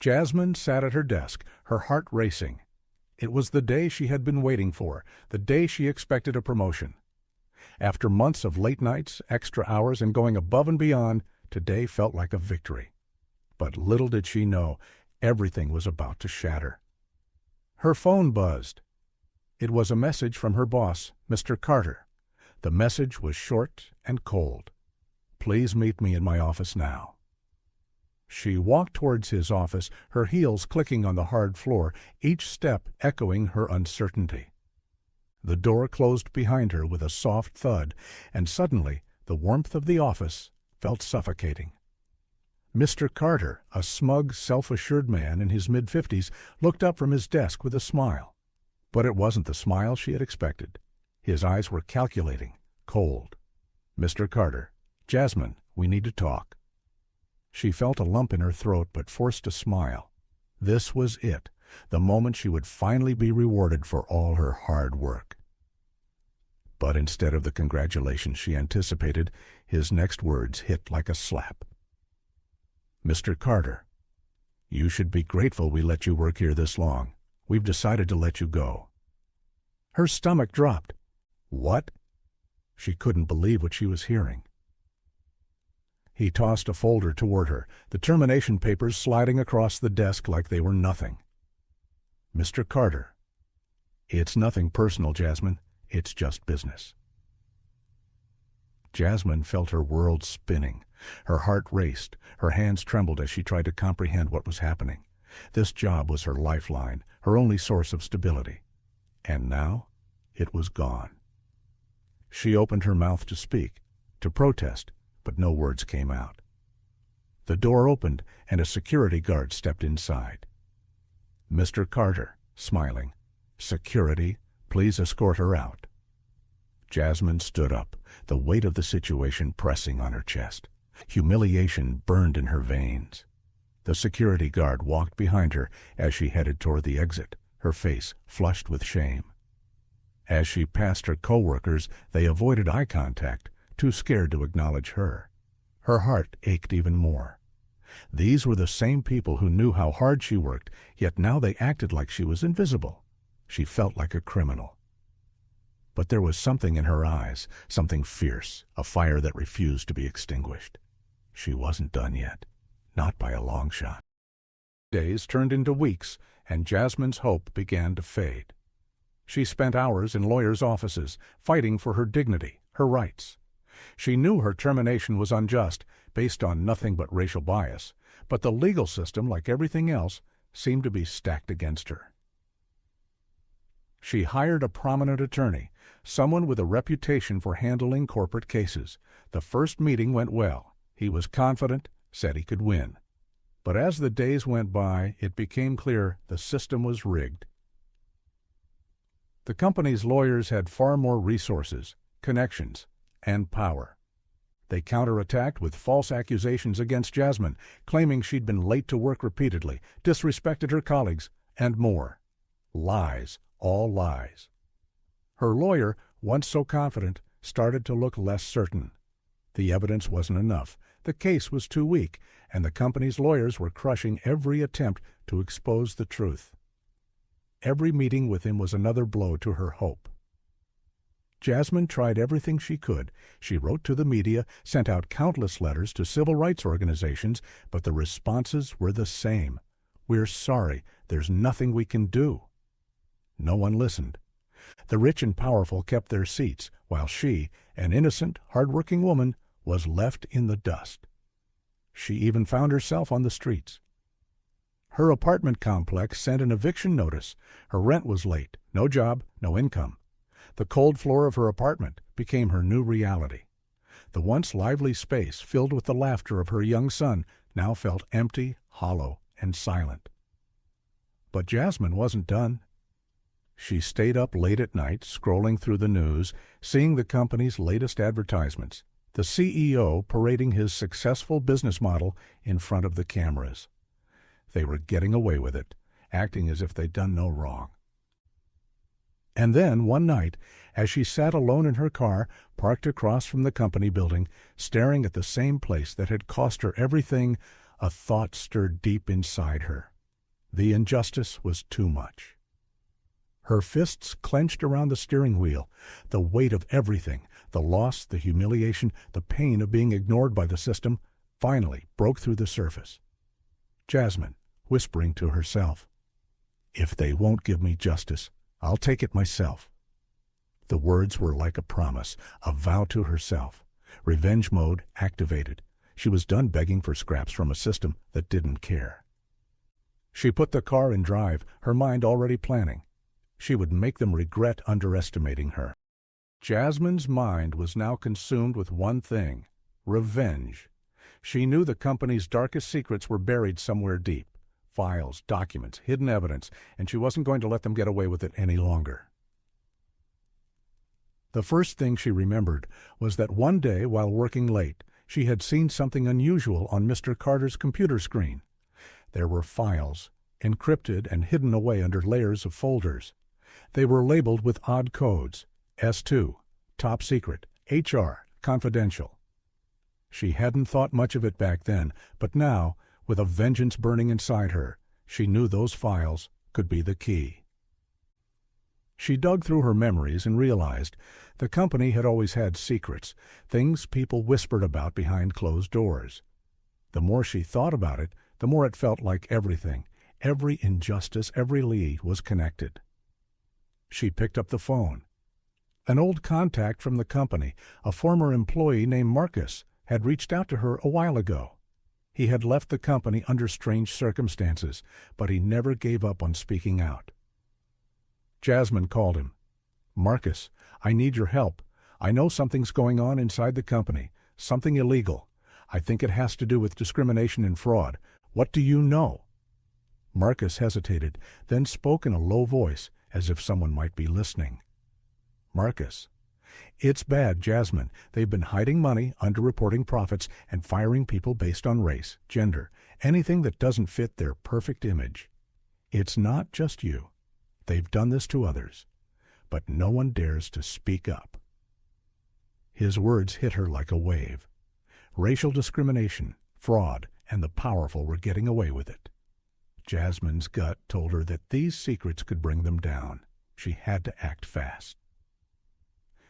Jasmine sat at her desk, her heart racing. It was the day she had been waiting for, the day she expected a promotion. After months of late nights, extra hours, and going above and beyond, today felt like a victory. But little did she know, everything was about to shatter. Her phone buzzed. It was a message from her boss, Mr. Carter. The message was short and cold. "Please meet me in my office now." She walked towards his office, her heels clicking on the hard floor, each step echoing her uncertainty. The door closed behind her with a soft thud, and suddenly the warmth of the office felt suffocating. Mr. Carter, a smug, self-assured man in his mid-50s, looked up from his desk with a smile. But it wasn't the smile she had expected. His eyes were calculating, cold. "Mr. Carter, Jasmine, we need to talk." She felt a lump in her throat but forced a smile. This was it, the moment she would finally be rewarded for all her hard work. But instead of the congratulations she anticipated, his next words hit like a slap. "Mr. Carter, you should be grateful we let you work here this long. We've decided to let you go." Her stomach dropped. What? She couldn't believe what she was hearing. He tossed a folder toward her, the termination papers sliding across the desk like they were nothing. "Mr. Carter, it's nothing personal, Jasmine. It's just business." Jasmine felt her world spinning. Her heart raced. Her hands trembled as she tried to comprehend what was happening. This job was her lifeline, her only source of stability. And now it was gone. She opened her mouth to speak, to protest, but no words came out. The door opened, and a security guard stepped inside. "Mr. Carter," smiling. "Security, please escort her out." Jasmine stood up, the weight of the situation pressing on her chest. Humiliation burned in her veins. The security guard walked behind her as she headed toward the exit, her face flushed with shame. As she passed her co-workers, they avoided eye contact, too scared to acknowledge her. Her heart ached even more. These were the same people who knew how hard she worked, yet now they acted like she was invisible. She felt like a criminal. But there was something in her eyes, something fierce, a fire that refused to be extinguished. She wasn't done yet, not by a long shot. Days turned into weeks, and Jasmine's hope began to fade. She spent hours in lawyers' offices, fighting for her dignity, her rights. She knew her termination was unjust, based on nothing but racial bias, but the legal system, like everything else, seemed to be stacked against her. She hired a prominent attorney, someone with a reputation for handling corporate cases. The first meeting went well. He was confident, said he could win. But as the days went by, it became clear the system was rigged. The company's lawyers had far more resources, connections, and power. They counterattacked with false accusations against Jasmine, claiming she'd been late to work repeatedly, disrespected her colleagues, and more. Lies, all lies. Her lawyer, once so confident, started to look less certain. The evidence wasn't enough. The case was too weak, and the company's lawyers were crushing every attempt to expose the truth. Every meeting with him was another blow to her hope. Jasmine tried everything she could. She wrote to the media, sent out countless letters to civil rights organizations, but the responses were the same. "We're sorry. There's nothing we can do." No one listened. The rich and powerful kept their seats, while she, an innocent, hard-working woman, was left in the dust. She even found herself on the streets. Her apartment complex sent an eviction notice. Her rent was late, no job, no income. The cold floor of her apartment became her new reality. The once lively space, filled with the laughter of her young son, now felt empty, hollow, and silent. But Jasmine wasn't done. She stayed up late at night, scrolling through the news, seeing the company's latest advertisements, the CEO parading his successful business model in front of the cameras. They were getting away with it, acting as if they'd done no wrong. And then, one night, as she sat alone in her car, parked across from the company building, staring at the same place that had cost her everything, A thought stirred deep inside her. The injustice was too much. Her fists clenched around the steering wheel. The weight of everything, the loss, the humiliation, the pain of being ignored by the system, finally broke through the surface. Jasmine, whispering to herself, "If they won't give me justice, I'll take it myself." The words were like a promise, a vow to herself. Revenge mode activated. She was done begging for scraps from a system that didn't care. She put the car in drive, her mind already planning. She would make them regret underestimating her. Jasmine's mind was now consumed with one thing: revenge. She knew the company's darkest secrets were buried somewhere deep. Files, documents, hidden evidence, and she wasn't going to let them get away with it any longer. The first thing she remembered was that one day while working late, she had seen something unusual on Mr. Carter's computer screen. There were files, encrypted and hidden away under layers of folders. They were labeled with odd codes: S2, Top Secret, HR, Confidential. She hadn't thought much of it back then, but now, with a vengeance burning inside her, she knew those files could be the key. She dug through her memories and realized the company had always had secrets, things people whispered about behind closed doors. The more she thought about it, the more it felt like everything, every injustice, every lead was connected. She picked up the phone. An old contact from the company, a former employee named Marcus, had reached out to her a while ago. He had left the company under strange circumstances, but he never gave up on speaking out. Jasmine called him. "Marcus, I need your help. I know something's going on inside the company, something illegal. I think it has to do with discrimination and fraud. What do you know?" Marcus hesitated, then spoke in a low voice, as if someone might be listening. "Marcus, it's bad, Jasmine. They've been hiding money, underreporting profits, and firing people based on race, gender, anything that doesn't fit their perfect image. It's not just you. They've done this to others, but no one dares to speak up." His words hit her like a wave. Racial discrimination, fraud, and the powerful were getting away with it. Jasmine's gut told her that these secrets could bring them down. She had to act fast.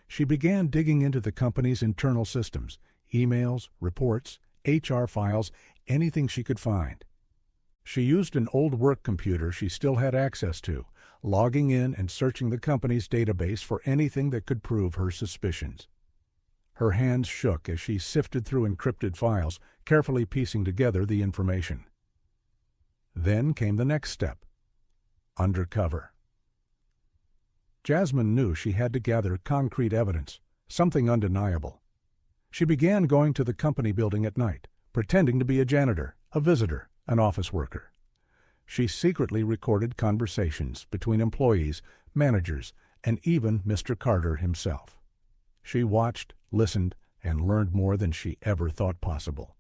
She began digging into the company's internal systems, emails, reports, HR files, anything she could find. She used an old work computer she still had access to, logging in and searching the company's database for anything that could prove her suspicions. Her hands shook as she sifted through encrypted files, carefully piecing together the information. Then came the next step: undercover. Jasmine knew she had to gather concrete evidence, something undeniable. She began going to the company building at night, pretending to be a janitor, a visitor, an office worker. She secretly recorded conversations between employees, managers, and even Mr. Carter himself. She watched, listened, and learned more than she ever thought possible.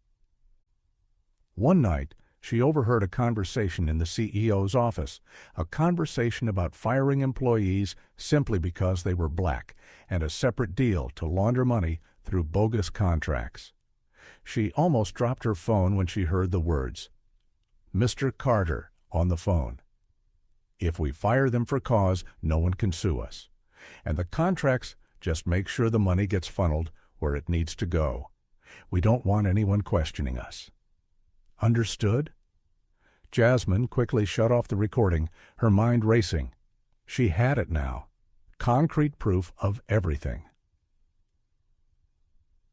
One night, she overheard a conversation in the CEO's office, a conversation about firing employees simply because they were black, and a separate deal to launder money through bogus contracts. She almost dropped her phone when she heard the words, "Mr. Carter," on the phone. "If we fire them for cause, no one can sue us. And the contracts just make sure the money gets funneled where it needs to go. We don't want anyone questioning us. Understood?" Jasmine quickly shut off the recording, her mind racing. She had it now. Concrete proof of everything.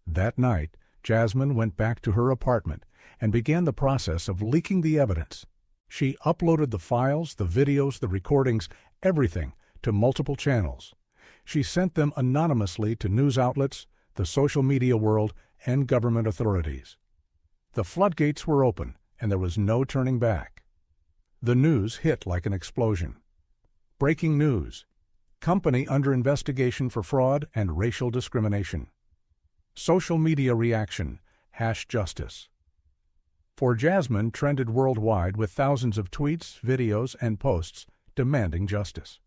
That night, Jasmine went back to her apartment and began the process of leaking the evidence. She uploaded the files, the videos, the recordings, everything, to multiple channels. She sent them anonymously to news outlets, the social media world, and government authorities. The floodgates were open, and there was no turning back. The news hit like an explosion. Breaking news: company under investigation for fraud and racial discrimination. Social media reaction: #justice. For Jasmine trended worldwide with thousands of tweets, videos, and posts demanding justice.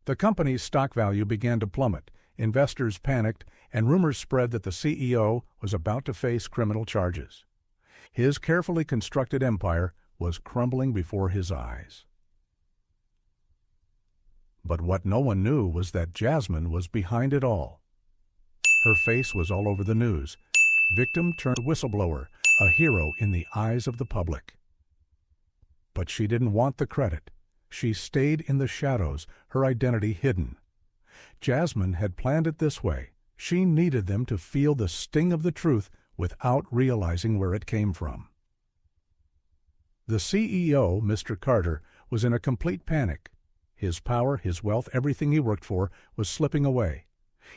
The company's stock value began to plummet, investors panicked, and rumors spread that the CEO was about to face criminal charges. His carefully constructed empire was crumbling before his eyes. But what no one knew was that Jasmine was behind it all. Her face was all over the news. Victim turned whistleblower, a hero in the eyes of the public. But she didn't want the credit. She stayed in the shadows, her identity hidden. Jasmine had planned it this way. She needed them to feel the sting of the truth without realizing where it came from. The CEO, Mr. Carter, was in a complete panic. His power, his wealth, everything he worked for was slipping away.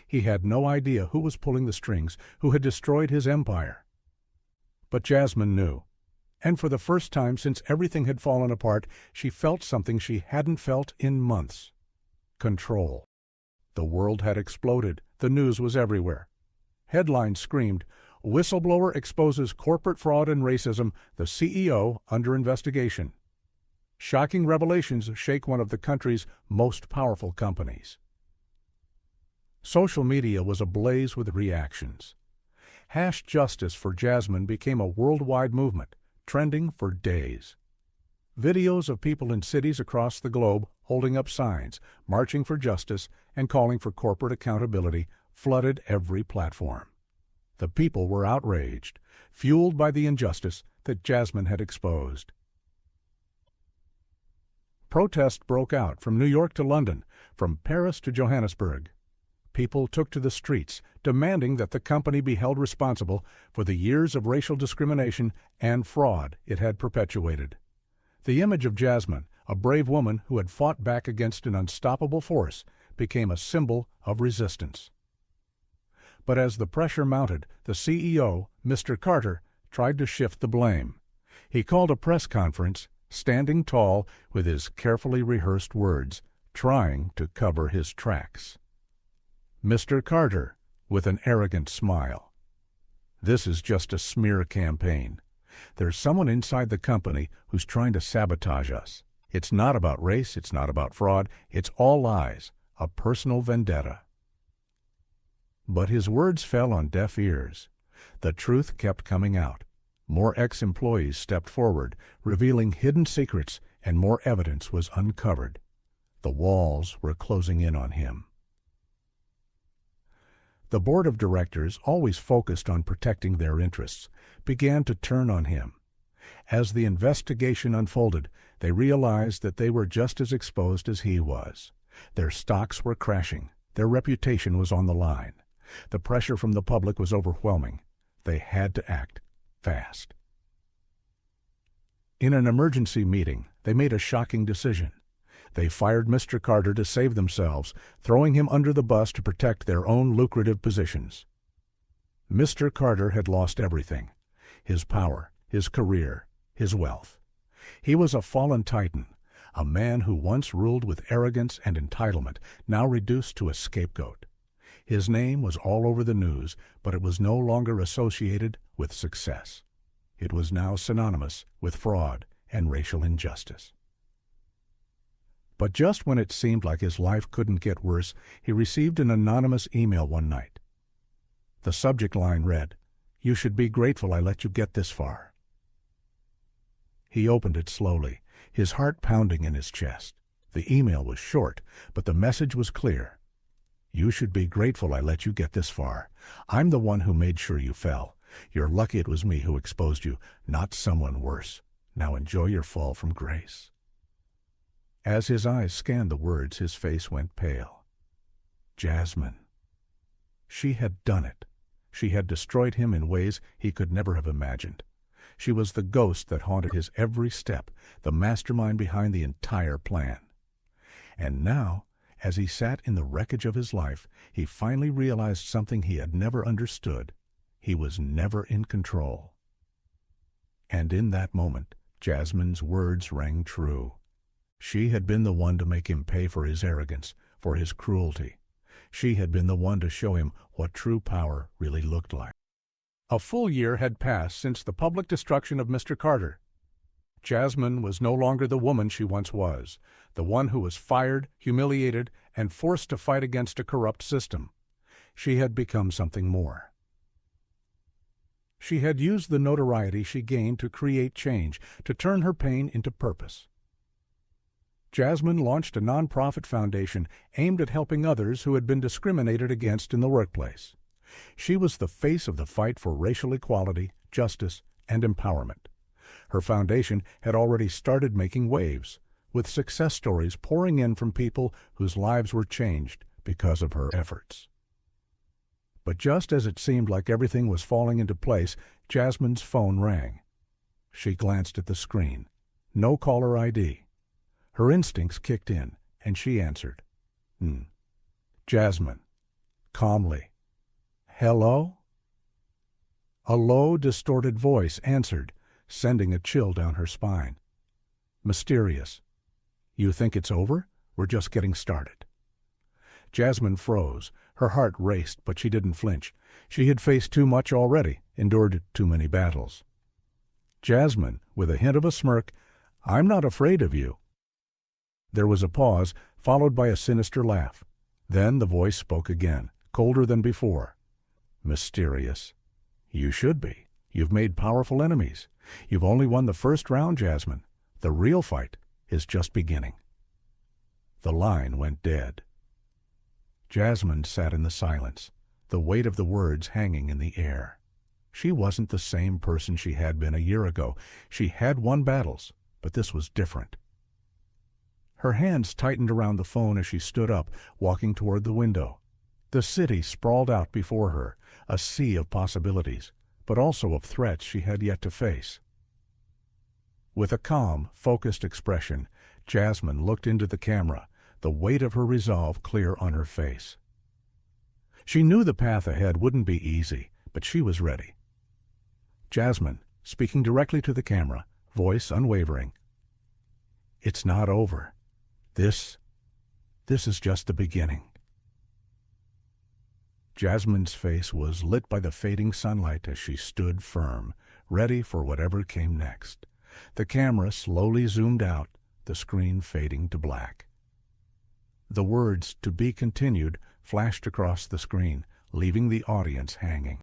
He had no idea who was pulling the strings, who had destroyed his empire. But Jasmine knew. And for the first time since everything had fallen apart, she felt something she hadn't felt in months. Control. The world had exploded. The news was everywhere. Headlines screamed, "Whistleblower exposes corporate fraud and racism, the CEO under investigation." Shocking revelations shake one of the country's most powerful companies. Social media was ablaze with reactions. #Justice for Jasmine became a worldwide movement, trending for days. Videos of people in cities across the globe holding up signs, marching for justice, and calling for corporate accountability flooded every platform. The people were outraged, fueled by the injustice that Jasmine had exposed. Protests broke out from New York to London, from Paris to Johannesburg. People took to the streets, demanding that the company be held responsible for the years of racial discrimination and fraud it had perpetuated. The image of Jasmine, a brave woman who had fought back against an unstoppable force, became a symbol of resistance. But as the pressure mounted, the CEO, Mr. Carter, tried to shift the blame. He called a press conference, standing tall with his carefully rehearsed words, trying to cover his tracks. Mr. Carter, with an arrogant smile. "This is just a smear campaign. There's someone inside the company who's trying to sabotage us. It's not about race, it's not about fraud, it's all lies, a personal vendetta." But his words fell on deaf ears. The truth kept coming out. More ex-employees stepped forward, revealing hidden secrets, and more evidence was uncovered. The walls were closing in on him. The board of directors, always focused on protecting their interests, began to turn on him. As the investigation unfolded, they realized that they were just as exposed as he was. Their stocks were crashing. Their reputation was on the line. The pressure from the public was overwhelming. They had to act fast. In an emergency meeting, they made a shocking decision. They fired Mr. Carter to save themselves, throwing him under the bus to protect their own lucrative positions. Mr. Carter had lost everything: his power, his career, his wealth. He was a fallen titan, a man who once ruled with arrogance and entitlement, now reduced to a scapegoat. His name was all over the news, but it was no longer associated with success. It was now synonymous with fraud and racial injustice. But just when it seemed like his life couldn't get worse, he received an anonymous email one night. The subject line read, "You should be grateful I let you get this far." He opened it slowly, his heart pounding in his chest. The email was short, but the message was clear. "You should be grateful I let you get this far. I'm the one who made sure you fell. You're lucky it was me who exposed you, not someone worse. Now enjoy your fall from grace." As his eyes scanned the words, his face went pale. Jasmine. She had done it. She had destroyed him in ways he could never have imagined. She was the ghost that haunted his every step, the mastermind behind the entire plan. And now, as he sat in the wreckage of his life, he finally realized something he had never understood. He was never in control. And in that moment, Jasmine's words rang true. She had been the one to make him pay for his arrogance, for his cruelty. She had been the one to show him what true power really looked like. A full year had passed since the public destruction of Mr. Carter. Jasmine was no longer the woman she once was, the one who was fired, humiliated, and forced to fight against a corrupt system. She had become something more. She had used the notoriety she gained to create change, to turn her pain into purpose. Jasmine launched a nonprofit foundation aimed at helping others who had been discriminated against in the workplace. She was the face of the fight for racial equality, justice, and empowerment. Her foundation had already started making waves, with success stories pouring in from people whose lives were changed because of her efforts. But just as it seemed like everything was falling into place, Jasmine's phone rang. She glanced at the screen. No caller ID. Her instincts kicked in, and she answered. Jasmine. Calmly. Hello? A low, distorted voice answered, sending a chill down her spine. Mysterious. You think it's over? We're just getting started. Jasmine froze. Her heart raced, but she didn't flinch. She had faced too much already, endured too many battles. Jasmine, with a hint of a smirk, I'm not afraid of you. There was a pause, followed by a sinister laugh. Then the voice spoke again, colder than before. Mysterious. You should be. You've made powerful enemies. You've only won the first round, Jasmine. The real fight is just beginning. The line went dead. Jasmine sat in the silence, the weight of the words hanging in the air. She wasn't the same person she had been a year ago. She had won battles, but this was different. Her hands tightened around the phone as she stood up, walking toward the window. The city sprawled out before her, a sea of possibilities, but also of threats she had yet to face. With a calm, focused expression, Jasmine looked into the camera, the weight of her resolve clear on her face. She knew the path ahead wouldn't be easy, but she was ready. Jasmine, speaking directly to the camera, voice unwavering. It's not over. This is just the beginning. Jasmine's face was lit by the fading sunlight as she stood firm, ready for whatever came next. The camera slowly zoomed out, the screen fading to black. The words "to be continued" flashed across the screen, leaving the audience hanging.